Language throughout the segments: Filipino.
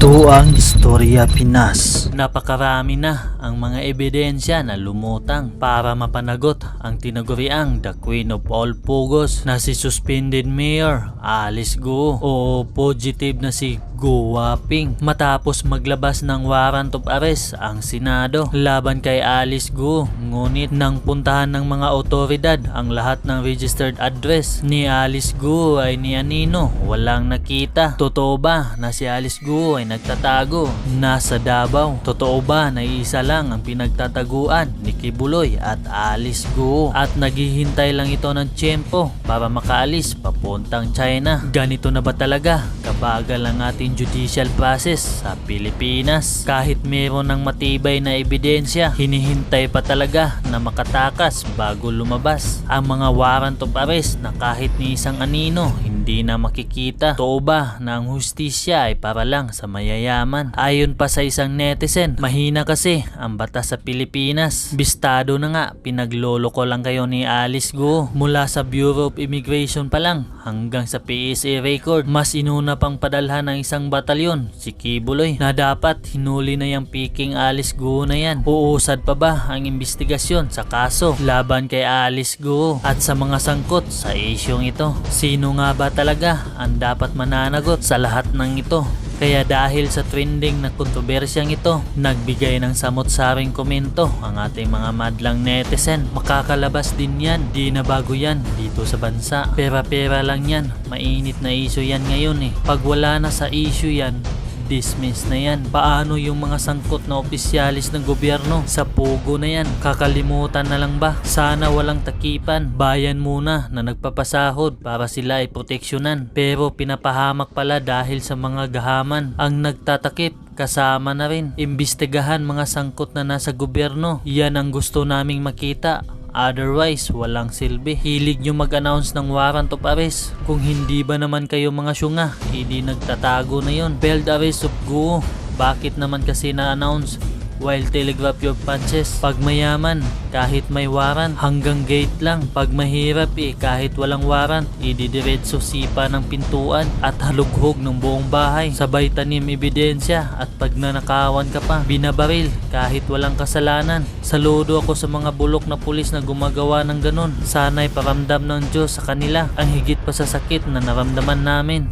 Ito ang Istorya Pinas. Napakarami na ang mga ebidensya na lumutang para mapanagot ang tinaguriang The Queen of All Pugos na si suspended Mayor Alice Guo o fugitive na si Guo Waping matapos maglabas ng warrant of arrest ang Senado laban kay Alice Guo. Ngunit nang puntahan ng mga otoridad ang lahat ng registered address ni Alice Guo ay ni Anino, walang nakita. Totoo ba na si Alice Guo ay nagtatago nasa Davao? Totoo ba na isa lang ang pinagtataguan ni Kibuloy at Alice Guo at naghihintay lang ito ng tiyempo para makaalis papuntang China? Ganito na ba talaga kabagal ang ating judicial process sa Pilipinas? Kahit meron ng matibay na ebidensya, hinihintay pa talaga na makatakas bago lumabas ang mga warrant of arrest na kahit ni isang anino hindi na makikita. Totoo ba na ang hustisya ay para lang sa mayayaman? Ayon pa sa isang netizen, mahina kasi ang batas sa Pilipinas. Bistado na nga, pinagloloko lang kayo ni Alice Guo. Mula sa Bureau of Immigration pa lang hanggang sa PSA record, mas inuna pang padalhan ng isang batalyon si Kibuloy na dapat hinuli na yung Peking Alice Guo na yan. Uusad pa ba ang investigasyon sa kaso laban kay Alice Guo at sa mga sangkot sa isyong ito? Sino nga ba talaga ang dapat mananagot sa lahat ng ito? Kaya dahil sa trending na kontrobersyang ito, nagbigay ng samot-saring komento ang ating mga madlang netizen. Makakalabas din yan, di na bago yan dito sa bansa. Pera-pera lang yan, mainit na issue yan ngayon eh. Pag wala na sa issue yan, dismiss na yan. Paano yung mga sangkot na opisyalis ng gobyerno sa pugo na yan? Kakalimutan na lang ba? Sana walang takipan. Bayan muna na nagpapasahod para sila ay proteksyonan. Pero pinapahamak pala dahil sa mga gahaman ang nagtatakip. Kasama na rin imbestigahan mga sangkot na nasa gobyerno. Yan ang gusto naming makita. Otherwise, walang silbi. Hilig nyo mag-announce ng warrant of arrest. Kung hindi ba naman kayo mga syunga, hindi nagtatago na yon. Belt arrest of Guo. Bakit naman kasi na-announce while telegraph your punches? Pag mayaman, kahit may warrant, hanggang gate lang. Pag mahirap kahit walang warrant, ididiretso sipa ng pintuan at halughog ng buong bahay. Sabay tanim ebidensya at pag nanakawan ka pa, binabaril kahit walang kasalanan. Saludo ako sa mga bulok na pulis na gumagawa ng ganon. Sana'y paramdam ng Diyos sa kanila ang higit pa sa sakit na naramdaman namin.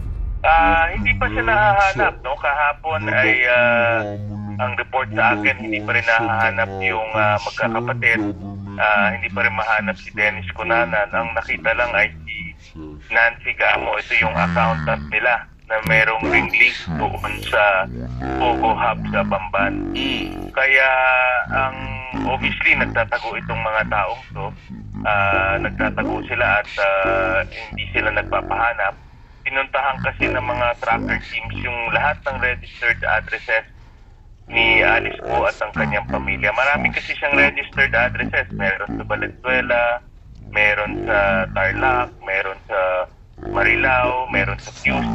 Hindi pa siya nahahanap, no? Kahapon ay ang report sa akin, hindi pa rin nahahanap yung magkakapatid. Hindi pa rin mahanap si Dennis Cunanan. Ang nakita lang ay si Nancy Gamo. Ito yung accountant nila na merong ring link doon sa Pogo Hub sa Bamban. Kaya ang obviously nagtatago itong mga taong to. Nagtatago sila at hindi sila nagpapahanap. Pinuntahan kasi ng mga tracker teams yung lahat ng registered addresses ni Alice Guo at ang kanyang pamilya. Marami kasi siyang registered addresses. Meron sa Valenzuela, meron sa Tarlac, meron sa Marilao, meron sa QC.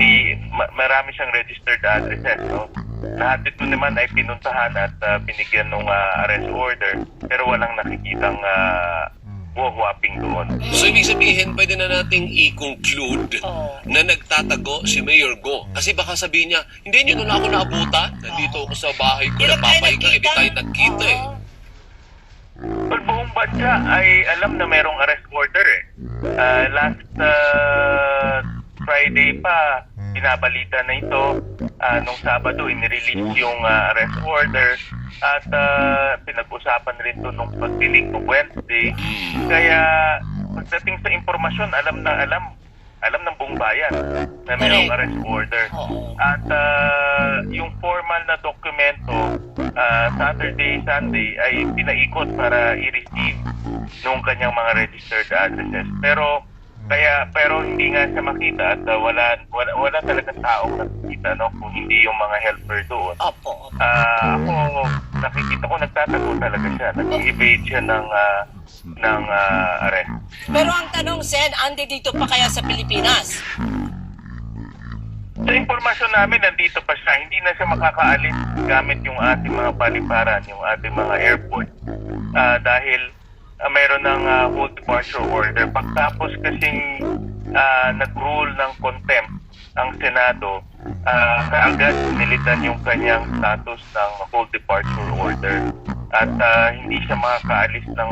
Marami siyang registered addresses, no? Lahat ito naman ay pinuntahan at binigyan ng arrest order, pero walang nakikitang Guo Waping doon. So ibig sabihin, pwede na nating i-conclude na nagtatago si Mayor Guo. Kasi baka sabihin niya, hindi niyo na ako naabutan. Nandito ako sa bahay ko, napapahinga, hindi tayo nagkita eh. Well, buong bansa ay alam na merong arrest order eh. Last Friday pa, binabalita na ito. Nung Sabado, inirelease yung arrest order at pinag-usapan rin ito nung pagdinig ng Wednesday. Kaya pagdating sa impormasyon, alam ng buong bayan na mayroong arrest order. At yung formal na dokumento, Saturday, Sunday ay pinaikot para i-receive nung kanyang mga registered addresses. Pero hindi nga siya makita at wala talagang taong nakikita, no, kung hindi yung mga helper doon. Ako nakikita ko nagtatago talaga siya, nag-evade siya ng arrest. Pero ang tanong, Sen, andi dito pa kaya sa Pilipinas? Sa impormasyon namin, nandito pa siya. Hindi na siya makakaalis gamit yung ating mga paliparan, yung ating mga airport. Dahil mayroon ng hold departure order. Pagtapos kasing nag-rule ng contempt ang Senado, kaagad nilitan yung kanyang status ng hold departure order. At hindi siya makakaalis ng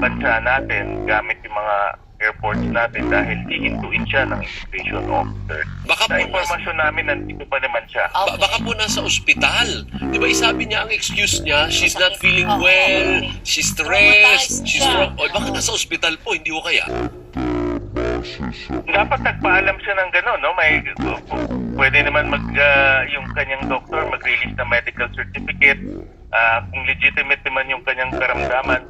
bansa natin gamit yung mga airports natin dahil hihintuin siya ng immigration officer. Baka Sa po impormasyon namin, nandito pa naman siya. Okay. Baka po nasa ospital. Di ba isabi niya ang excuse niya, she's not feeling Oo. well, she's stressed, Traumatized she's siya. wrong. O baka nasa ospital po, hindi ko kaya. Dapat nagpaalam siya ng gano'n, no? Pwede naman yung kanyang doktor mag-release ng medical certificate. Kung legitimate naman yung kanyang karamdaman,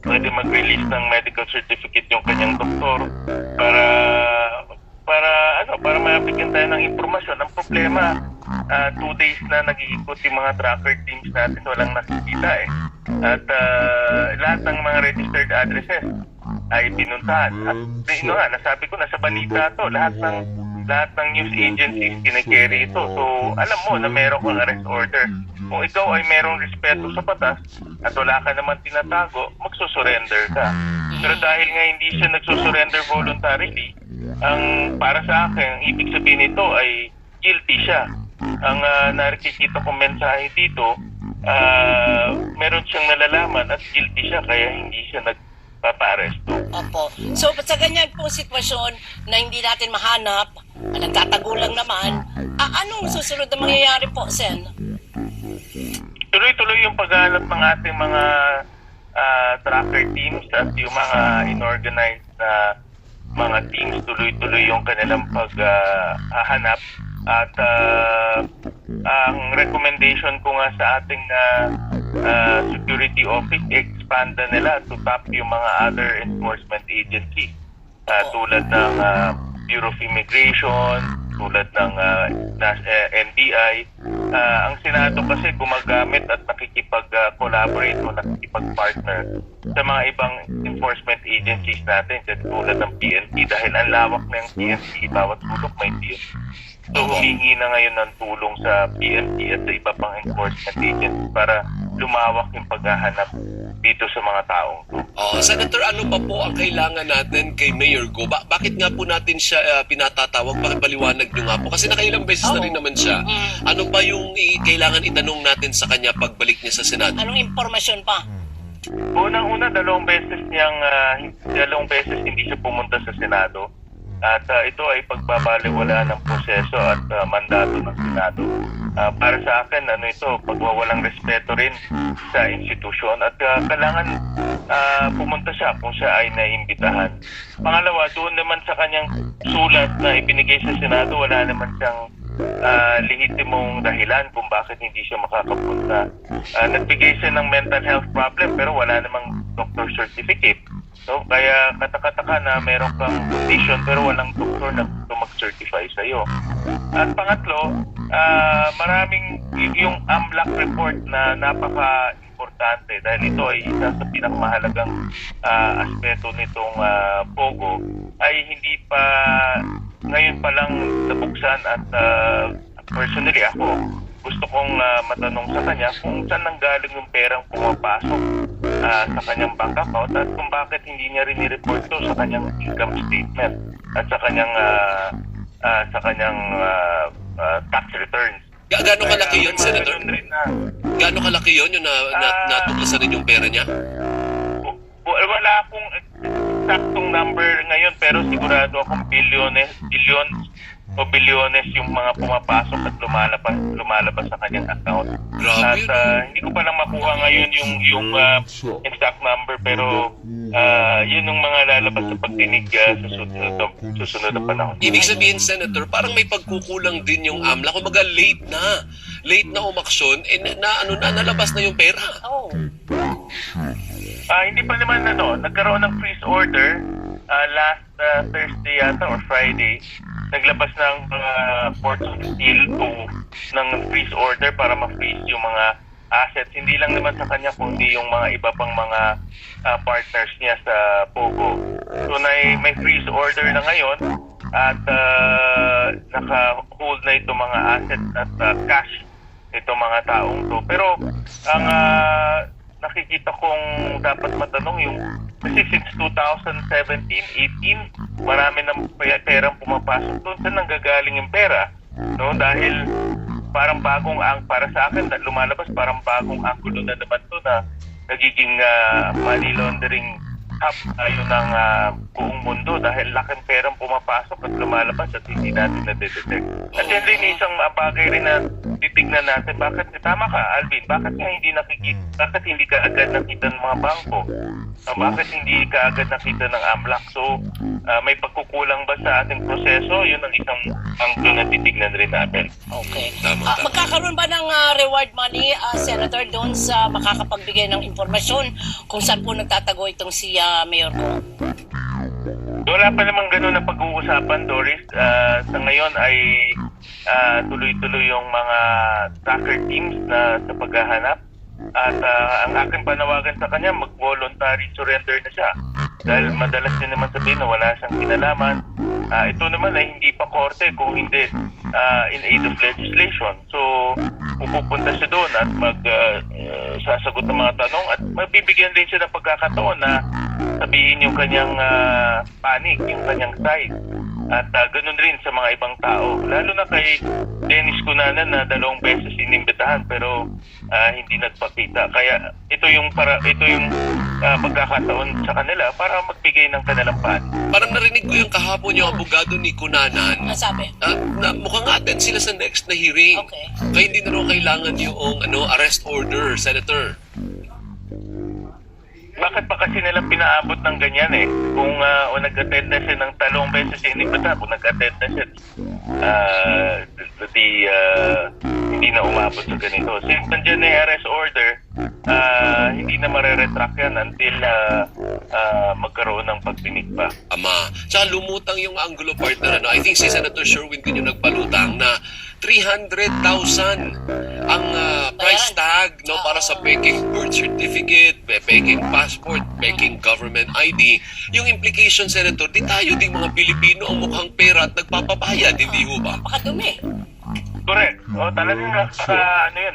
pwede mag-release ng medical certificate yung kanyang doktor para mabigyan tayo ng impormasyon. Ang problema, 2 days na nag-iikot yung mga tracker teams natin, walang nakikita eh. At lahat ng mga registered addresses ay pinuntahan. At nasabi ko, nasa balita to, lahat ng news agencies kinikerry ito. So, alam mo na meron kang arrest order. Kung ikaw ay merong respeto sa batas at wala ka naman tinatago, magsusurrender ka. Pero dahil nga hindi siya nagsusurrender voluntarily, ang para sa akin, ang ibig sabihin nito ay guilty siya. Ang nakikita kong mensahe dito, meron siyang nalalaman at guilty siya kaya hindi siya nagpapa-aresto. Opo. So, sa ganyan po sitwasyon na hindi natin mahanap, nagtatago lang naman, anong susunod na mangyayari po, Sen? Tuloy-tuloy yung paghahanap ng ating mga tracker teams at yung mga inorganized na mga teams, tuloy-tuloy yung kanilang paghahanap. At ang recommendation ko nga sa ating security office, expand na nila to tap yung mga other enforcement agencies tulad ng Bureau of Immigration, tulad ng NBI. Ang Senado kasi gumagamit at nakikipag-collaborate o nakikipag-partner sa mga ibang enforcement agencies natin, tulad ng PNP, dahil ang lawak na yung PNP, bawat sulok may PNP. So humingi na ngayon ng tulong sa PNP at sa iba pang enforcement agencies para lumawak yung paghahanap dito sa mga taong to. Senator, ano pa po ang kailangan natin kay Mayor Go? Bakit nga po natin siya pinatatawag? Pakipaliwanag nyo nga po. Kasi nakailang beses na rin naman siya. Ano pa yung kailangan itanong natin sa kanya pagbalik niya sa Senado? Anong impormasyon pa? Unang-una, dalawang beses hindi siya pumunta sa Senado. At ito ay pagbabaliwala ng proseso at mandato ng Senado. Para sa akin, pagwawalang respeto rin sa institusyon at kailangan pumunta siya kung siya ay naimbitahan. Pangalawa, doon naman sa kanyang sulat na ibinigay sa Senado, wala naman siyang lehitimong dahilan kung bakit hindi siya makakapunta. Nagbigay siya ng mental health problem pero wala namang doctor certificate. So, kaya katakataka na meron kang condition pero walang doktor na mag-certify sa'yo. At pangatlo, maraming yung AMLAC report na napaka-importante dahil ito ay isa sa pinakamahalagang aspeto nitong POGO ay hindi pa ngayon pa lang nabuksan at personally ako gusto kong matanong sa kanya kung saan nanggaling yung perang pumapasok sa kanyang bank account at kung bakit hindi niya rin i-report to sa kanyang income statement at sa kanyang tax returns. Gaano kalaki yun, Senator? Gaano kalaki yun yung natuklasan rin yung pera niya? Wala akong eksaktong number ngayon pero sigurado akong bilyones o bilyones yung mga pumapasok at lumalabas sa kanyang account. Grabe, At hindi ko pa lang makuha ngayon yung exact number pero yun yung mga lalabas sa pagdinig sa susunod na panahon. Ibig sabihin, Senator, parang may pagkukulang din yung AMLA. Kumbaga, late na umaksyon, nalabas na yung pera. Oh. Hindi pa naman nagkaroon ng freeze order last Thursday yata or Friday. Naglabas ng Port of Steel ng freeze order para ma-freeze yung mga assets. Hindi lang naman sa kanya kundi yung mga iba pang mga partners niya sa POGO. So may freeze order na ngayon at naka-hold na itong mga assets at cash itong mga taong to. Pero ang nakikita kong dapat matanong yung kasi since 2017, 18, marami ng perang pumapasok doon. Saan nanggagaling yung pera? No, dahil parang para sa akin lumalabas parang bagong anggulo na naman to na nagiging money laundering hub tayo ng buong mundo dahil laking perang pumapasok at lumalabas at hindi natin na-detect. At yan din isang bagay rin na titignan natin. Bakit, tama ka Alvin, bakit hindi ka agad nakita ng mga bangko? Bakit hindi ka agad nakita ng AMLAC? So, may pagkukulang ba sa ating proseso? Yun ang isang anggulo na titignan rin natin. Okay. Tama. Magkakaroon ba ng reward money, Senator, doon sa makakapagbigay ng informasyon kung saan po nagtatago itong si Mayor Go? Wala pa namang ganun na pag-uusapan, Doris. Sa ngayon ay tuloy-tuloy yung mga tracker teams na sa paghahanap. At ang aking panawagan sa kanya, mag-voluntary surrender na siya. Dahil madalas din naman sabihin na wala siyang kinalaman. Ito naman ay hindi pa korte kung hindi in aid of legislation. So, pupunta siya doon at sasagot ng mga tanong at mabibigyan din siya ng pagkakataon na sabihin yung kanyang panig, yung kanyang side. At ganun rin sa mga ibang tao. Lalo na kay Dennis Cunanan na 2 beses inimbitahan pero hindi nagpakita. Kaya ito yung pagkakataon sa kanila para magbigay ng kanilang panig. Parang narinig ko yung kahapon yung abogado ni Cunanan. Ano sabi? Na mukhang attend sila sa next na hearing. Okay. Kaya hindi na raw kailangan yung arrest order, Senator. Bakit pa kasi nila pinaabot ng ganyan eh? Kung nag-attend na siya ng 3 beses sa inimbitahan, kung nag-attend na siya, hindi na umabot sa ganito. Since nandiyan na yung arrest order, hindi na mareretract yan until magkaroon ng pagdinig pa. Ama. Tsaka lumutang yung Angulo partner. I think si Senator Sherwin din yung nagpalutang na 300,000 ang price tag para sa peking birth certificate, peking passport, peking government ID. Yung implication, Senator, di tayo ding mga Pilipino ang mukhang pera at nagpapabayad, hindi ho ba? Pakadumi. Correct. Talagang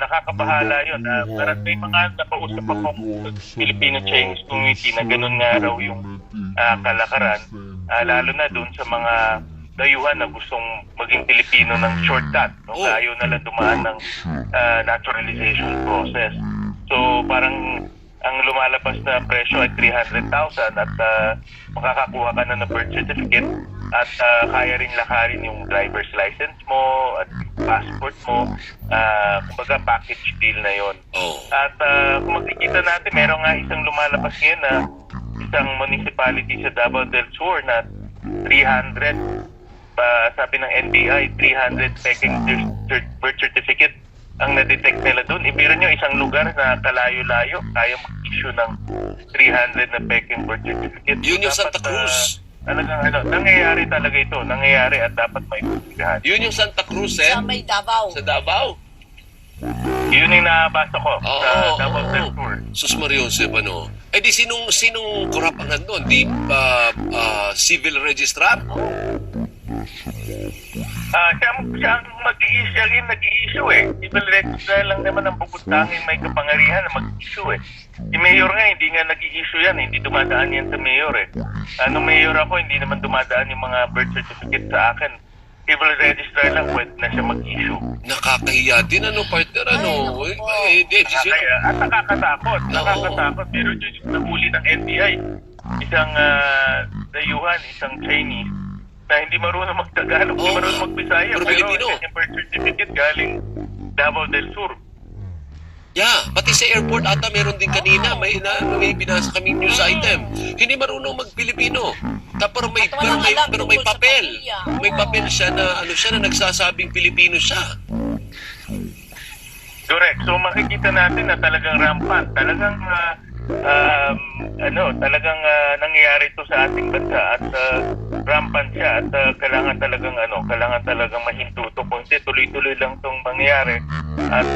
nakakabahala yun. Parang may mga napausap akong Filipino-Chinese community na ganun nga raw yung kalakaran. Lalo na doon sa mga dayuhan na gustong maging Pilipino ng shortcut. Ayaw na lang dumaan ng naturalization process. So parang ang lumalabas na presyo ay 300,000 at makakakuha ka na ng birth certificate at kaya rin lakarin yung driver's license mo at passport mo. Kumbaga package deal na yon. At kung makikita natin, meron nga isang lumalabas ngayon na isang municipality sa Davao del Sur na 300 sabi ng NBI, 300 peking birth certificate ang na-detect nila doon. Ibiro nyo isang lugar na kalayo-layo, kaya mag-issue ng 300 na peking birth certificate. Yun yung So, Santa Cruz. Nangyayari talaga ito. Nangyayari at dapat maimbestigahan. Yun yung Santa Cruz, Sa may Davao. Sa Davao. Yun yung nabasa ko sa Davao del Sur. Sus Mario Josep, ano? Eh di sinong kurap ang nandun? Di civil registrar? Siya ang nag-i-issue eh. Civil registrar lang naman ang bukod tanging may kapangyarihan na mag-issue eh. Si Mayor nga, hindi nga nag-i-issue yan. Hindi dumadaan yan sa Mayor eh. Mayor ako, hindi naman dumadaan yung mga birth certificate sa akin. Civil registrar lang, pwede na siya mag-issue. Nakakahiya din, partner, At nakakatakot. Nakakatakot. Pero yung nahuli ng NBI, isang dayuhan, isang Chinese, na hindi marunong mag-Tagalog, hindi marunong mag-Bisaya, pero Filipino. yung birth certificate galing Davao del Sur. Yeah, pati sa airport ata meron din kanina, may binasa kaming news item. Hindi marunong mag-Pilipino. Pero may papel. May papel siya na na nagsasabing Pilipino siya. Correct. So makikita natin na talagang rampant, talagang nangyayari ito sa ating bansa at rampant siya at kailangan talagang mahintuto kung tuloy-tuloy lang itong mangyayari at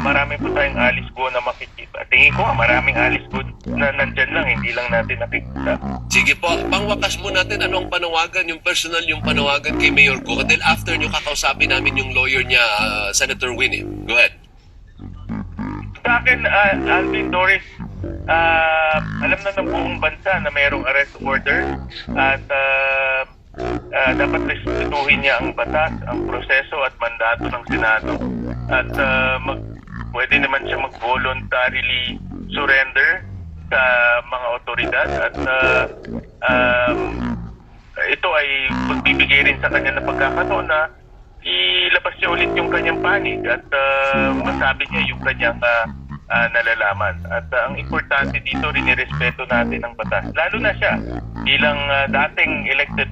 marami po tayong alis-go na makikita. Tingin ko maraming alis-go na nandyan lang, hindi lang natin nakikita. Sige po, pangwakas po natin anong panawagan, yung personal yung panawagan kay Mayor Go. Dahil after nyo kakausapin namin yung lawyer niya, Senator Winnie. Go ahead. Sa akin, Alvin, Doris, alam na ng buong bansa na mayroong arrest order at dapat respetuhin niya ang batas, ang proseso at mandato ng Senado at pwede naman siya mag-voluntarily surrender sa mga otoridad at ito ay magbibigay rin sa kanya ng pagkakataon na ilabas niya ulit yung kanyang panig at masabi niya yung kanyang nalalaman. At ang importante dito, rinirespeto natin ang batas. Lalo na siya bilang dating elected